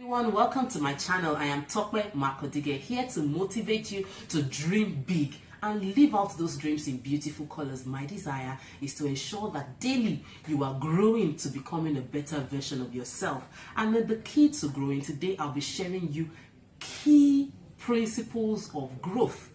Everyone, welcome to my channel. I am Tope Mark, Odigie, here to motivate you to dream big and live out those dreams in beautiful colors. My desire is to ensure that daily you are growing to becoming a better version of yourself. And the key to growing, today I'll be sharing you key principles of growth.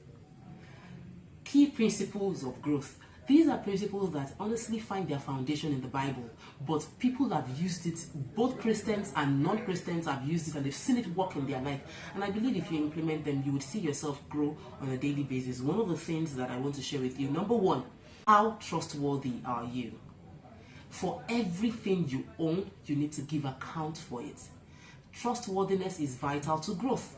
Key principles of growth. These are principles that honestly find their foundation in the Bible, but people have used it, both Christians and non-Christians have used it, and they've seen it work in their life. And I believe if you implement them, you would see yourself grow on a daily basis. One of the things that I want to share with you, number one, how trustworthy are you? For everything you own, you need to give account for it. Trustworthiness is vital to growth.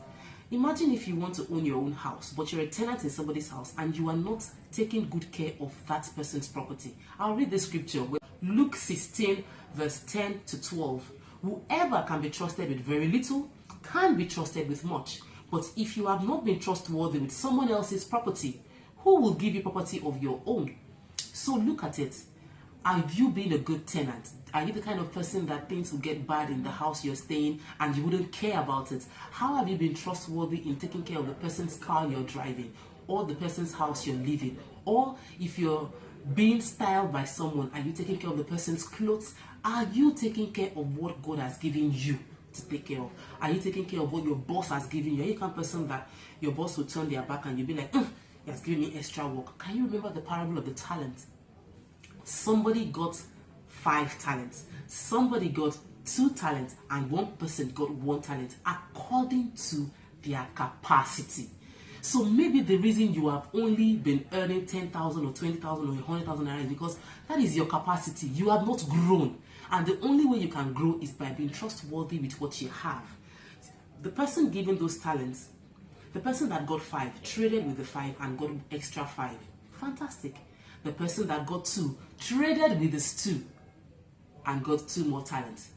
Imagine if you want to own your own house, but you're a tenant in somebody's house and you are not taking good care of that person's property. I'll read the scripture. Luke 16 verse 10 to 12. Whoever can be trusted with very little can be trusted with much. But if you have not been trustworthy with someone else's property, who will give you property of your own? So look at it. Have you been a good tenant? Are you the kind of person that things will get bad in the house you're staying and you wouldn't care about it? How have you been trustworthy in taking care of the person's car you're driving, or the person's house you're living? Or if you're being styled by someone, are you taking care of the person's clothes? Are you taking care of what God has given you to take care of? Are you taking care of what your boss has given you? Are you the kind of person that your boss will turn their back and you'll be like, he has given me extra work? Can you remember the parable of the talent? Somebody got 5 talents, somebody got 2 talents, and one person got 1 talent according to their capacity. So maybe the reason you have only been earning 10,000 or 20,000 or 100,000 naira is because that is your capacity. You have not grown, and the only way you can grow is by being trustworthy with what you have. The person given those talents, the person that got 5 traded with the 5 and got extra 5. Fantastic. The person that got 2 traded with his 2 and got 2 more talents.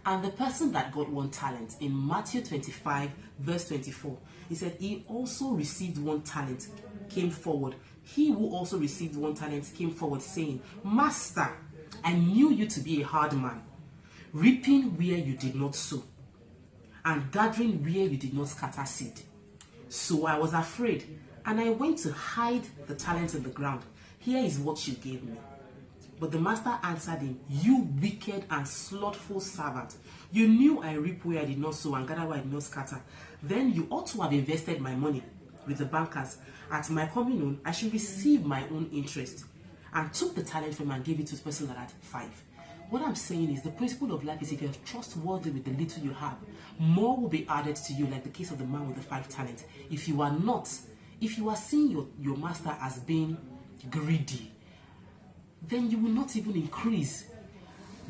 And the person that got 1 talent, in Matthew 25 verse 24, he said he also received 1 talent, came forward. He who also received 1 talent came forward, saying, Master, I knew you to be a hard man, reaping where you did not sow, and gathering where you did not scatter seed. So I was afraid, and I went to hide the talent in the ground. Here is what you gave me. But the master answered him, You wicked and slothful servant. You knew I reap where I did not sow and gather where I did not scatter. Then you ought to have invested my money with the bankers. At my coming on, I should receive my own interest. And took the talent from him and gave it to the person that had 5. What I'm saying is, the principle of life is, if you're trustworthy with the little you have, more will be added to you, like the case of the man with the 5 talents. If you are not, if you are seeing your master as being greedy, then you will not even increase.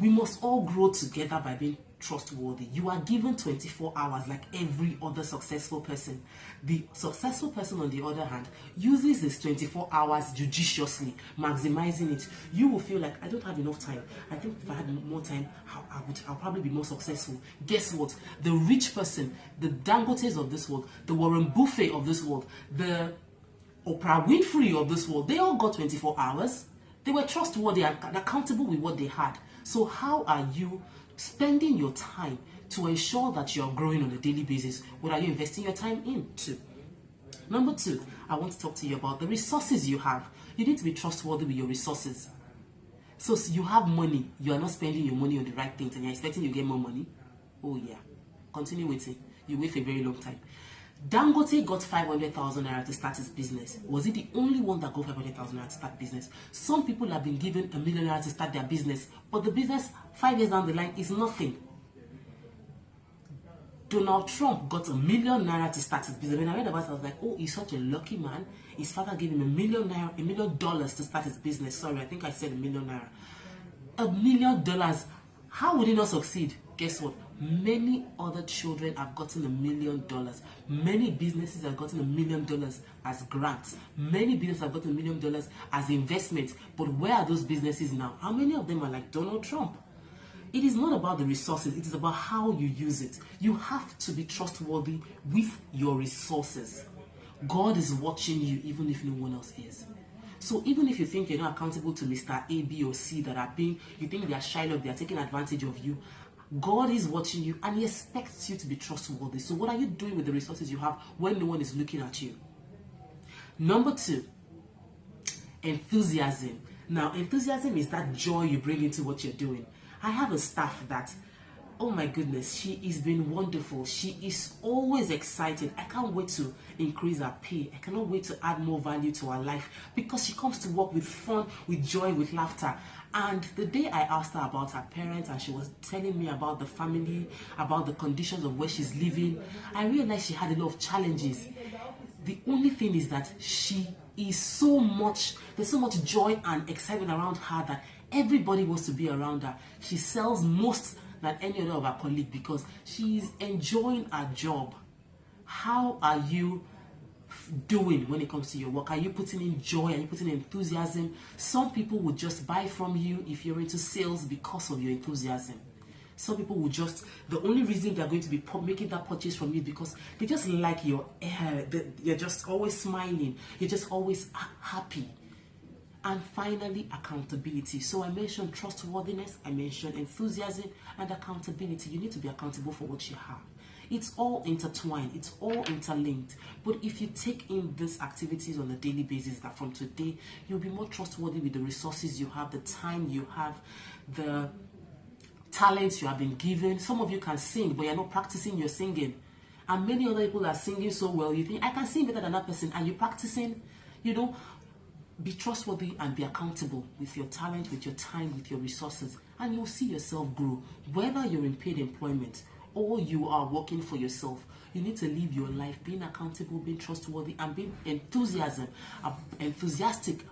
We must all grow together by being trustworthy. You are given 24 hours like every other successful person. The successful person, on the other hand, uses his 24 hours judiciously, maximizing it. You will feel like, I don't have enough time. I think if I had more time, I'll probably be more successful. Guess what? The rich person, the Dangotes of this world, the Warren Buffett of this world, the Oprah Winfrey of this world, they all got 24 hours. They were trustworthy and accountable with what they had. So how are you spending your time to ensure that you're growing on a daily basis? What are you investing your time into? Number 2, I want to talk to you about the resources you have. You need to be trustworthy with your resources. So you have money, you are not spending your money on the right things, and you're expecting you get more money. Oh yeah, continue waiting. You wait for a very long time. Dangote got 500,000 naira to start his business. Was he the only one that got 500,000 naira to start business? Some people have been given $1 million naira to start their business, but the business 5 years down the line is nothing. Donald Trump got $1 million naira to start his business. When I read about it, I was like, oh, he's such a lucky man. His father gave him $1 million to start his business. Sorry, I think I said $1 million naira. $1 million. How would he not succeed? Guess what? Many other children have gotten $1 million. Many businesses have gotten $1 million as grants. Many businesses have gotten $1 million as investment. But where are those businesses now? How many of them are like Donald Trump? It is not about the resources. It is about how you use it. You have to be trustworthy with your resources. God is watching you even if no one else is. So even if you think you're not accountable to Mr. A, B, or C that are being, you think they are shy of, they are taking advantage of you, God is watching you and He expects you to be trustworthy. So what are you doing with the resources you have when no one is looking at you? Number 2, enthusiasm. Now, enthusiasm is that joy you bring into what you're doing. I have a staff that, oh my goodness, she is been wonderful. She is always excited. I can't wait to increase her pay. I cannot wait to add more value to her life because she comes to work with fun, with joy, with laughter. And the day I asked her about her parents and she was telling me about the family, about the conditions of where she's living, I realized she had a lot of challenges. The only thing is that she is there's so much joy and excitement around her that everybody wants to be around her. She sells most than any other of her colleagues because she is enjoying her job. How are you doing when it comes to your work? Are you putting in joy? Are you putting in enthusiasm? Some people will just buy from you if you're into sales because of your enthusiasm. Some people will just, the only reason they're going to be making that purchase from you because they just like your hair, you're just always smiling, you're just always happy. And finally, accountability. So I mentioned trustworthiness, I mentioned enthusiasm and accountability. You need to be accountable for what you have. It's all intertwined, it's all interlinked. But if you take in these activities on a daily basis, that from today, you'll be more trustworthy with the resources you have, the time you have, the talents you have been given. Some of you can sing, but you're not practicing your singing. And many other people are singing so well, you think, I can sing better than that person. Are you practicing? You know, be trustworthy and be accountable with your talent, with your time, with your resources. And you'll see yourself grow. Whether you're in paid employment or you are working for yourself, you need to live your life being accountable, being trustworthy, and being enthusiastic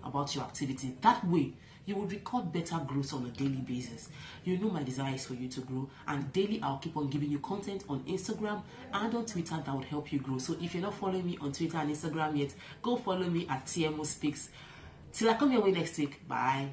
about your activity. That way, you will record better growth on a daily basis. You know my desire is for you to grow, and daily I'll keep on giving you content on Instagram and on Twitter that would help you grow. So if you're not following me on Twitter and Instagram yet, go follow me at TMO Speaks. Till I come your way next week. Bye.